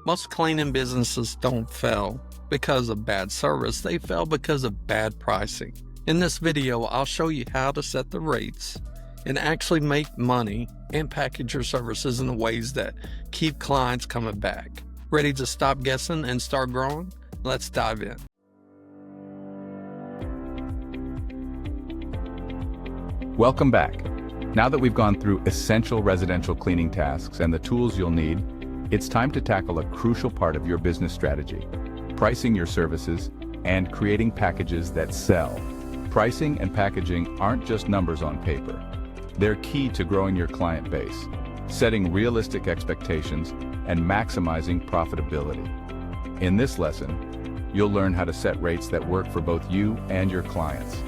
Most cleaning businesses don't fail because of bad service, they fail because of bad pricing. In this video, I'll show you how to set the rates and actually make money and package your services in ways that keep clients coming back. Ready to stop guessing and start growing? Let's dive in. Welcome back. Now that we've gone through essential residential cleaning tasks and the tools you'll need, it's time to tackle a crucial part of your business strategy: pricing your services and creating packages that sell. Pricing and packaging aren't just numbers on paper. They're key to growing your client base, setting realistic expectations, and maximizing profitability. In this lesson, you'll learn how to set rates that work for both you and your clients,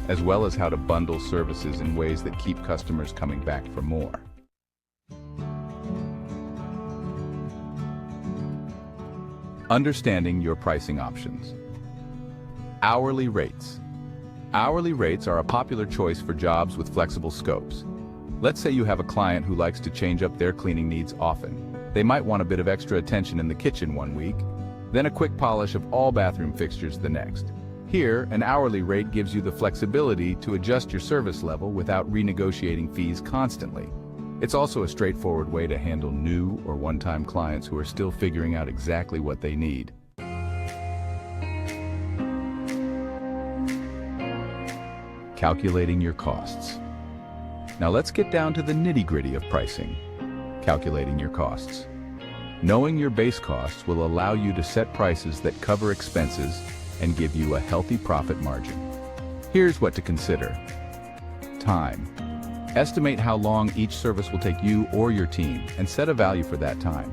as well as how to bundle services in ways that keep customers coming back for more. Understanding your pricing options. Hourly rates. Hourly rates are a popular choice for jobs with flexible scopes. Let's say you have a client who likes to change up their cleaning needs often. They might want a bit of extra attention in the kitchen one week, then a quick polish of all bathroom fixtures the next. Here, an hourly rate gives you the flexibility to adjust your service level without renegotiating fees constantly. It's also a straightforward way to handle new or one-time clients who are still figuring out exactly what they need. Calculating your costs. Now let's get down to the nitty-gritty of pricing. Calculating your costs. Knowing your base costs will allow you to set prices that cover expenses and give you a healthy profit margin. Here's what to consider. Time. Estimate how long each service will take you or your team and set a value for that time.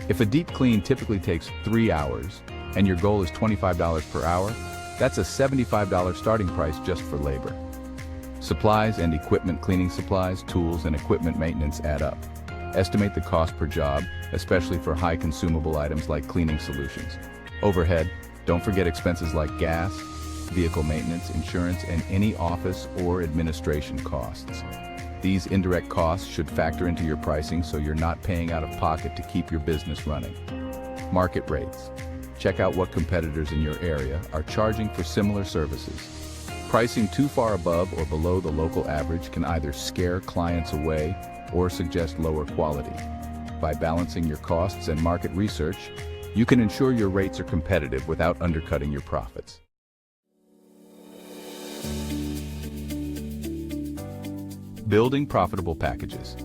If a deep clean typically takes 3 hours and your goal is $25 per hour, that's a $75 starting price just for labor. Supplies and equipment. Cleaning supplies, tools, and equipment maintenance add up. Estimate the cost per job, especially for high consumable items like cleaning solutions. Overhead. Don't forget expenses like gas, vehicle maintenance, insurance, and any office or administration costs. These indirect costs should factor into your pricing so you're not paying out of pocket to keep your business running. Market rates. Check out what competitors in your area are charging for similar services. Pricing too far above or below the local average can either scare clients away or suggest lower quality. By balancing your costs and market research, you can ensure your rates are competitive without undercutting your profits. Building profitable packages.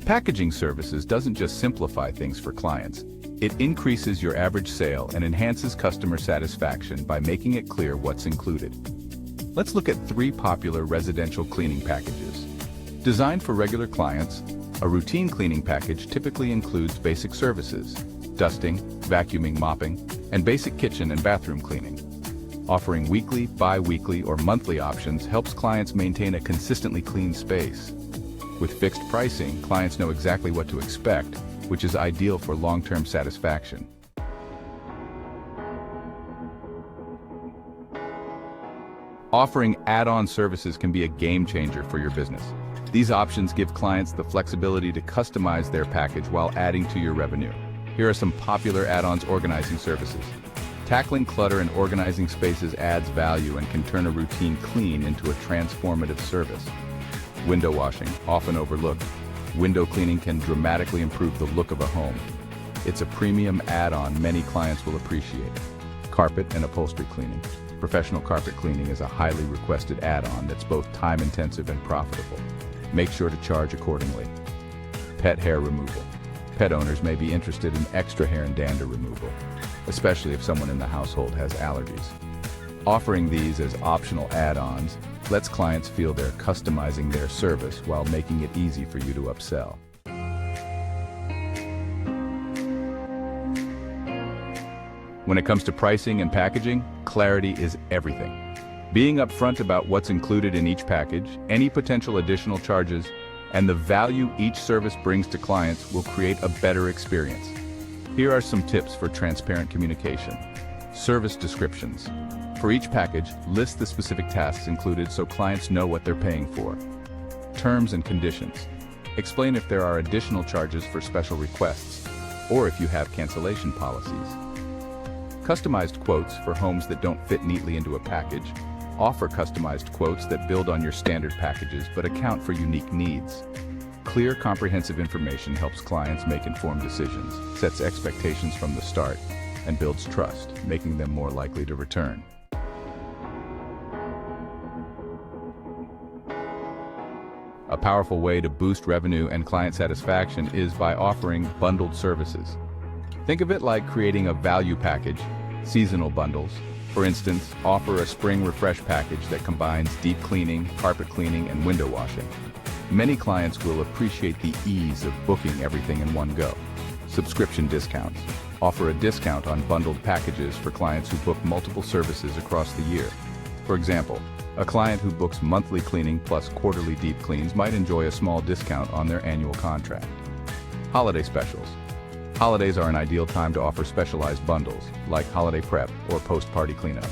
Packaging services doesn't just simplify things for clients. It increases your average sale and enhances customer satisfaction by making it clear what's included. Let's look at 3 popular residential cleaning packages. Designed for regular clients, a routine cleaning package typically includes basic services: dusting, vacuuming, mopping, and basic kitchen and bathroom cleaning. Offering weekly, bi-weekly, or monthly options helps clients maintain a consistently clean space. With fixed pricing, clients know exactly what to expect, which is ideal for long-term satisfaction. Offering add-on services can be a game changer for your business. These options give clients the flexibility to customize their package while adding to your revenue. Here are some popular add-ons. Organizing services. Tackling clutter and organizing spaces adds value and can turn a routine clean into a transformative service. Window washing, often overlooked. Window cleaning can dramatically improve the look of a home. It's a premium add-on many clients will appreciate. Carpet and upholstery cleaning. Professional carpet cleaning is a highly requested add-on that's both time-intensive and profitable. Make sure to charge accordingly. Pet hair removal. Pet owners may be interested in extra hair and dander removal, especially if someone in the household has allergies. Offering these as optional add-ons lets clients feel they're customizing their service while making it easy for you to upsell. When it comes to pricing and packaging, clarity is everything. Being upfront about what's included in each package, any potential additional charges, and the value each service brings to clients will create a better experience. Here are some tips for transparent communication. Service descriptions. For each package, list the specific tasks included so clients know what they're paying for. Terms and conditions. Explain if there are additional charges for special requests. or if you have cancellation policies. Customized quotes for homes that don't fit neatly into a package. Offer customized quotes that build on your standard packages but account for unique needs. Clear, comprehensive information helps clients make informed decisions, sets expectations from the start, and builds trust, making them more likely to return. A powerful way to boost revenue and client satisfaction is by offering bundled services. Think of it like creating a value package, seasonal bundles. For instance, offer a spring refresh package that combines deep cleaning, carpet cleaning, and window washing. Many clients will appreciate the ease of booking everything in one go. Subscription discounts. Offer a discount on bundled packages for clients who book multiple services across the year. For example, a client who books monthly cleaning plus quarterly deep cleans might enjoy a small discount on their annual contract. Holiday specials. Holidays are an ideal time to offer specialized bundles, like holiday prep or post-party cleanup.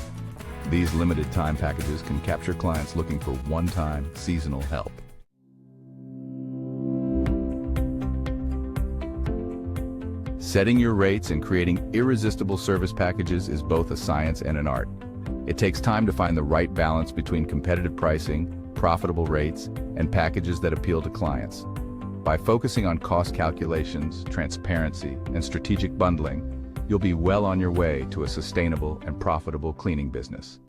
These limited-time packages can capture clients looking for one-time, seasonal help. Setting your rates and creating irresistible service packages is both a science and an art. It takes time to find the right balance between competitive pricing, profitable rates, and packages that appeal to clients. By focusing on cost calculations, transparency, and strategic bundling, you'll be well on your way to a sustainable and profitable cleaning business.